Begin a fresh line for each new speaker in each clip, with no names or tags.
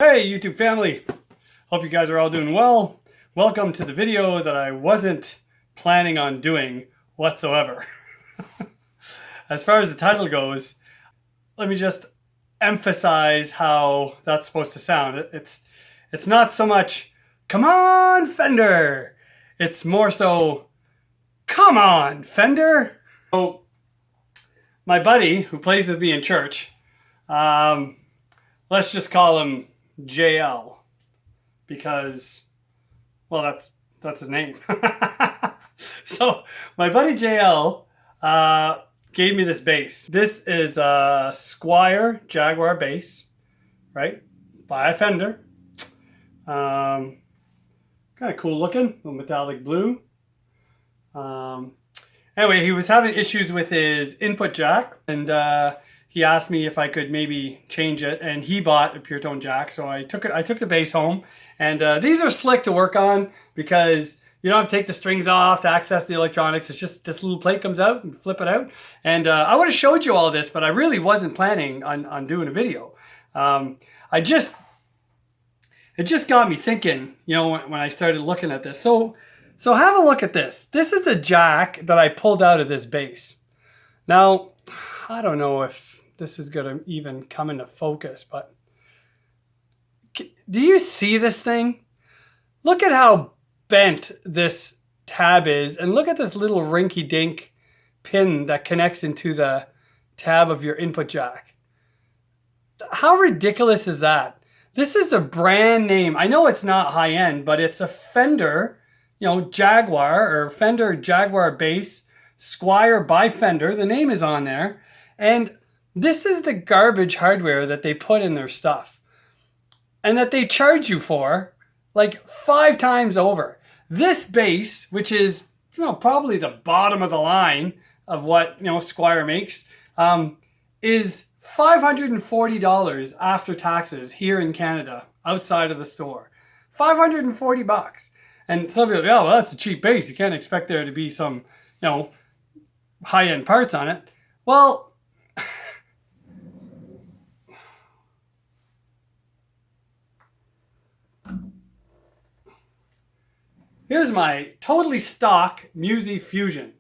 Hey YouTube family, hope you guys are all doing well. Welcome to the video that I wasn't planning on doing whatsoever. As far as the title goes, let me just emphasize how that's supposed to sound. It's not so much, come on Fender, it's more so, come on Fender. So my buddy who plays with me in church, let's just call him JL, because, well, that's his name. So my buddy JL gave me this bass. This is a Squier Jaguar bass, right, by Fender. Kind of cool looking, a metallic blue. Anyway, he was having issues with his input jack, and he asked me if I could maybe change it, and he bought a pure tone jack. So I took the bass home, and these are slick to work on because you don't have to take the strings off to access the electronics. It's just this little plate comes out and flip it out. And I would have showed you all this, but I really wasn't planning on doing a video. It just got me thinking, you know, when I started looking at this. So have a look at this. This is the jack that I pulled out of this bass. Now, I don't know if this is going to even come into focus, but do you see this thing? Look at how bent this tab is, and look at this little rinky-dink pin that connects into the tab of your input jack. How ridiculous is that? This is a brand name. I know it's not high-end, but it's a Fender, you know, Jaguar, or Fender Jaguar bass, Squier by Fender. The name is on there. And this is the garbage hardware that they put in their stuff, and that they charge you for like 5 times over. This bass, which is, you know, probably the bottom of the line of what, you know, Squier makes, is $540 after taxes here in Canada, outside of the store. $540. And some people go, oh, well, that's a cheap bass. You can't expect there to be some, you know, high-end parts on it. Well, here's my totally stock Musi Fusion.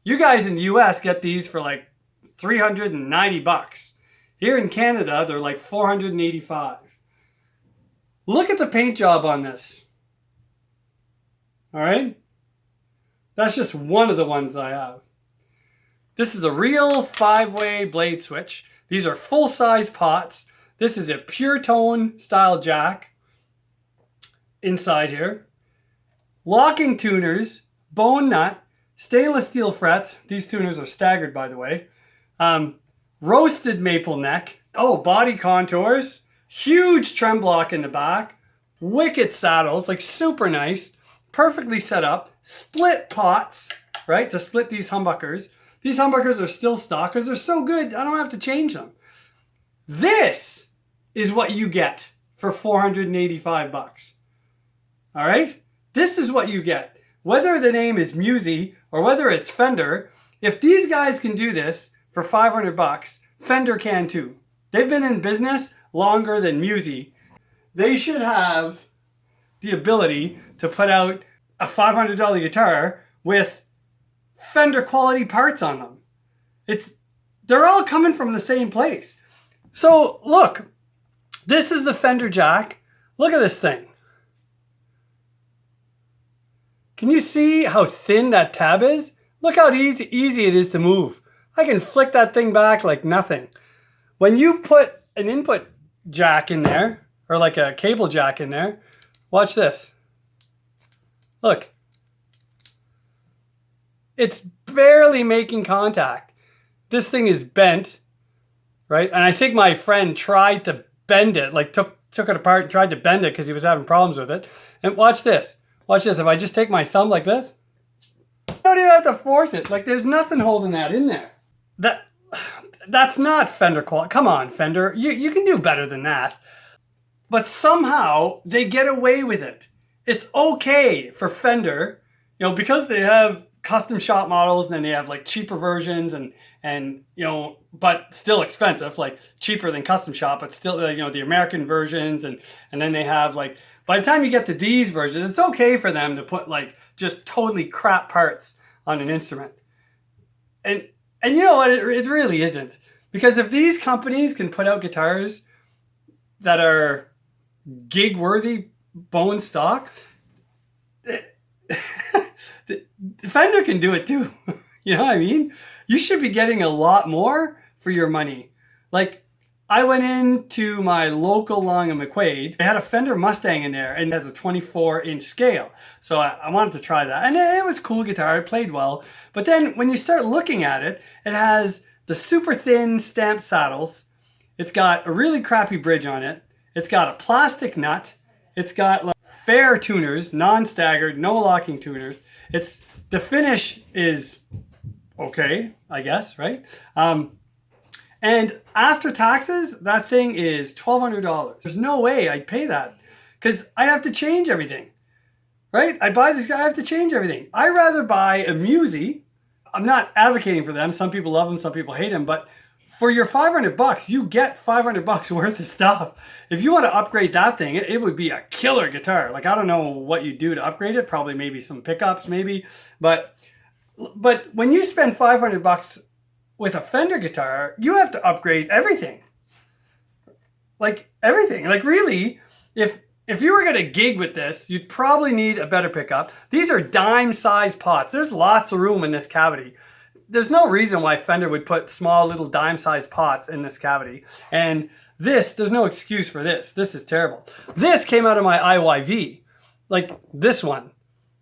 You guys in the US get these for like $390. Here in Canada, they're like $485. Look at the paint job on this. All right? That's just one of the ones I have. This is a real 5-way blade switch. These are full-size pots. This is a pure tone style jack inside here. Locking tuners, bone nut, stainless steel frets. These tuners are staggered, by the way. Roasted maple neck. Oh, body contours. Huge trem block in the back. Wicked saddles, like super nice. Perfectly set up. Split pots, right, to split these humbuckers. These humbuckers are still stock because they're so good, I don't have to change them. This is what you get for $485. All right? This is what you get. Whether the name is Musi or whether it's Fender, if these guys can do this for $500, Fender can too. They've been in business longer than Musi. They should have the ability to put out a $500 guitar with Fender quality parts on them. They're all coming from the same place. So look, this is the Fender jack. Look at this thing. Can you see how thin that tab is? Look how easy it is to move. I can flick that thing back like nothing. When you put an input jack in there, or like a cable jack in there, watch this. Look. It's barely making contact. This thing is bent, right? And I think my friend tried to bend it, like took it apart and tried to bend it because he was having problems with it. And watch this. Watch this. If I just take my thumb like this, I don't even have to force it. Like there's nothing holding that in there. That's not Fender quality. Come on, Fender. You can do better than that. But somehow they get away with it. It's okay for Fender, you know, because they have custom shop models, and then they have like cheaper versions, and you know, but still expensive, like cheaper than custom shop, but still, you know, the American versions, and then they have like, by the time you get to these versions, it's okay for them to put like just totally crap parts on an instrument. And you know what, it really isn't. Because if these companies can put out guitars that are gig worthy, bone stock, Fender can do it too. You know what I mean? You should be getting a lot more for your money. Like, I went into my local Long & McQuaid. They had a Fender Mustang in there, and it has a 24-inch scale. So I wanted to try that. And it was a cool guitar. It played well. But then when you start looking at it, it has the super thin stamped saddles. It's got a really crappy bridge on it. It's got a plastic nut. It's got like fair tuners, non-staggered, no locking tuners. The finish is okay, I guess, right? And after taxes, that thing is $1,200. There's no way I'd pay that, because I'd have to change everything, right? I buy this guy, I have to change everything. I'd rather buy a Musi. I'm not advocating for them. Some people love them, some people hate them, but for your $500, you get $500 worth of stuff. If you want to upgrade that thing, it would be a killer guitar. Like, I don't know what you do to upgrade it. Probably maybe some pickups, maybe. But when you spend $500 with a Fender guitar, you have to upgrade everything. Like, everything. Like, really, if you were going to gig with this, you'd probably need a better pickup. These are dime-sized pots. There's lots of room in this cavity. There's no reason why Fender would put small little dime-sized pots in this cavity. And this, there's no excuse for this. This is terrible. This came out of my IYV. Like this one,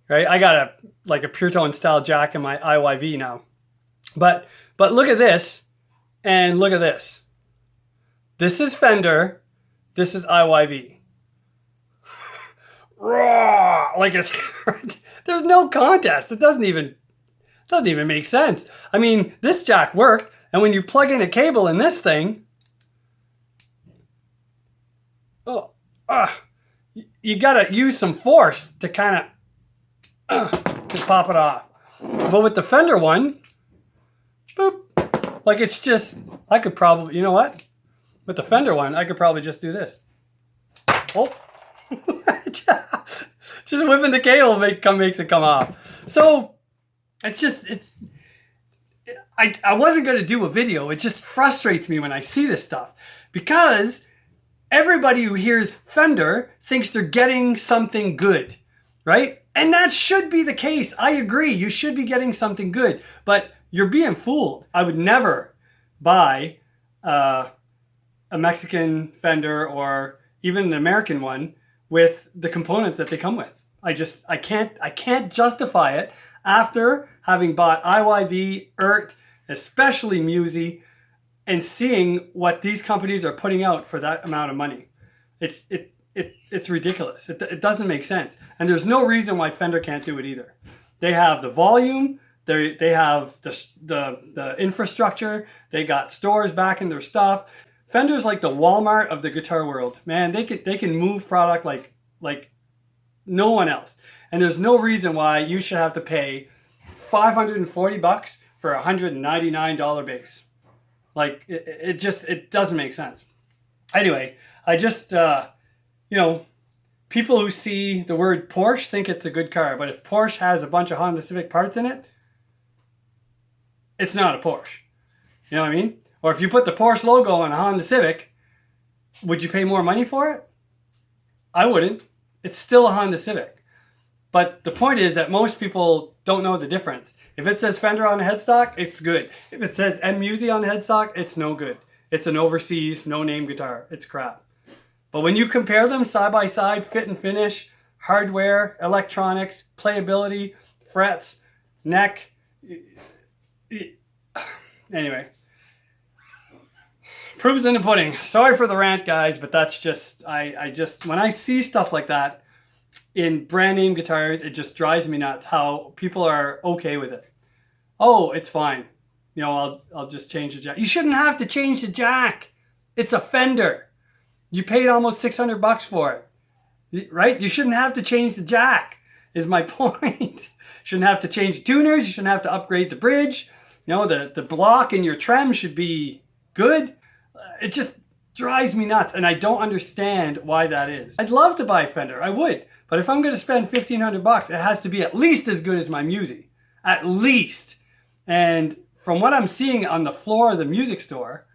right? I got a pure tone style jack in my IYV now. But look at this, and look at this. This is Fender. This is IYV. Raw! Like, it's there's no contest. It doesn't even make sense. I mean, this jack worked, and when you plug in a cable in this thing, you gotta use some force to kind of to pop it off. But with the Fender one, boop, like, it's just, I could probably, you know what? With the Fender one, I could probably just do this. Oh, just whipping the cable makes it come off. So I wasn't going to do a video. It just frustrates me when I see this stuff, because everybody who hears Fender thinks they're getting something good, right? And that should be the case. I agree. You should be getting something good, but you're being fooled. I would never buy a Mexican Fender or even an American one with the components that they come with. I can't justify it after having bought IYV, ERT, especially Musi, and seeing what these companies are putting out for that amount of money. It's ridiculous. It doesn't make sense. And there's no reason why Fender can't do it either. They have the volume, they have the infrastructure, they got stores backing their stuff. Fender's like the Walmart of the guitar world. Man, they can move product like no one else. And there's no reason why you should have to pay $540 for a $199 bass. Like, it doesn't make sense. Anyway, I just, people who see the word Porsche think it's a good car. But if Porsche has a bunch of Honda Civic parts in it, it's not a Porsche. You know what I mean? Or if you put the Porsche logo on a Honda Civic, would you pay more money for it? I wouldn't. It's still a Honda Civic. But the point is that most people don't know the difference. If it says Fender on the headstock, it's good. If it says Musi on the headstock, it's no good. It's an overseas, no-name guitar. It's crap. But when you compare them side by side, fit and finish, hardware, electronics, playability, frets, neck, anyway. Proof's in the pudding. Sorry for the rant, guys, but that's just, when I see stuff like that in brand name guitars, it just drives me nuts how people are okay with it. Oh, it's fine. You know, I'll just change the jack. You shouldn't have to change the jack. It's a Fender. You paid almost $600 for it, right? You shouldn't have to change the jack. is my point. Shouldn't have to change tuners. You shouldn't have to upgrade the bridge. You know, the block in your trem should be good. It just drives me nuts, and I don't understand why that is. I'd love to buy a Fender, I would, but if I'm going to spend $1,500, it has to be at least as good as my Musi, at least. And from what I'm seeing on the floor of the music store,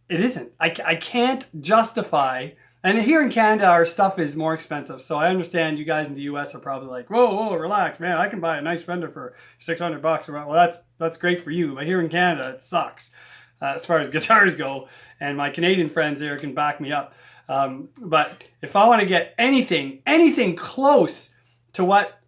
it isn't. I can't justify. And here in Canada, our stuff is more expensive, so I understand you guys in the US are probably like, whoa, relax, man. I can buy a nice Fender for $600. Well, that's great for you, but here in Canada, it sucks. As far as guitars go, and my Canadian friends there can back me up. But if I want to get anything close to what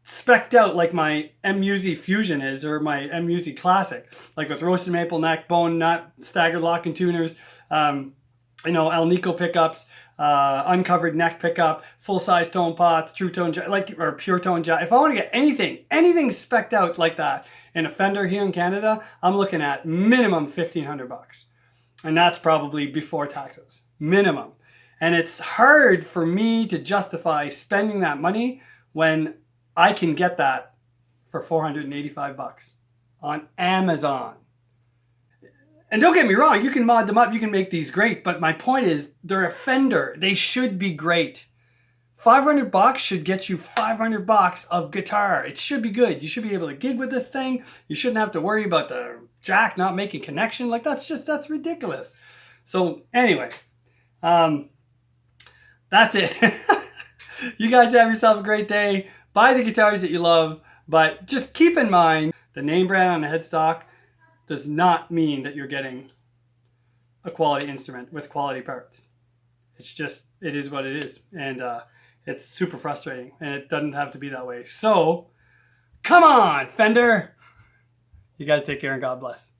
spec'd out like my M-Musi Fusion is, or my M-Musi Classic, like with roasted maple neck, bone nut, staggered locking tuners, you know, El Nico pickups, uncovered neck pickup, full-size tone pots, true tone, like, or pure tone jack. If I want to get anything spec'd out like that in a Fender here in Canada, I'm looking at minimum $1,500, and that's probably before taxes, minimum. And it's hard for me to justify spending that money when I can get that for $485 on Amazon. And don't get me wrong, you can mod them up, you can make these great, but my point is, they're a Fender. They should be great. $500 should get you $500 of guitar. It should be good. You should be able to gig with this thing. You shouldn't have to worry about the jack not making connection. Like, that's ridiculous. So anyway, that's it. You guys have yourself a great day. Buy the guitars that you love, but just keep in mind the name brand on the headstock does not mean that you're getting a quality instrument with quality parts. It's just, it is what it is. And it's super frustrating, and it doesn't have to be that way. So, come on, Fender. You guys take care and God bless.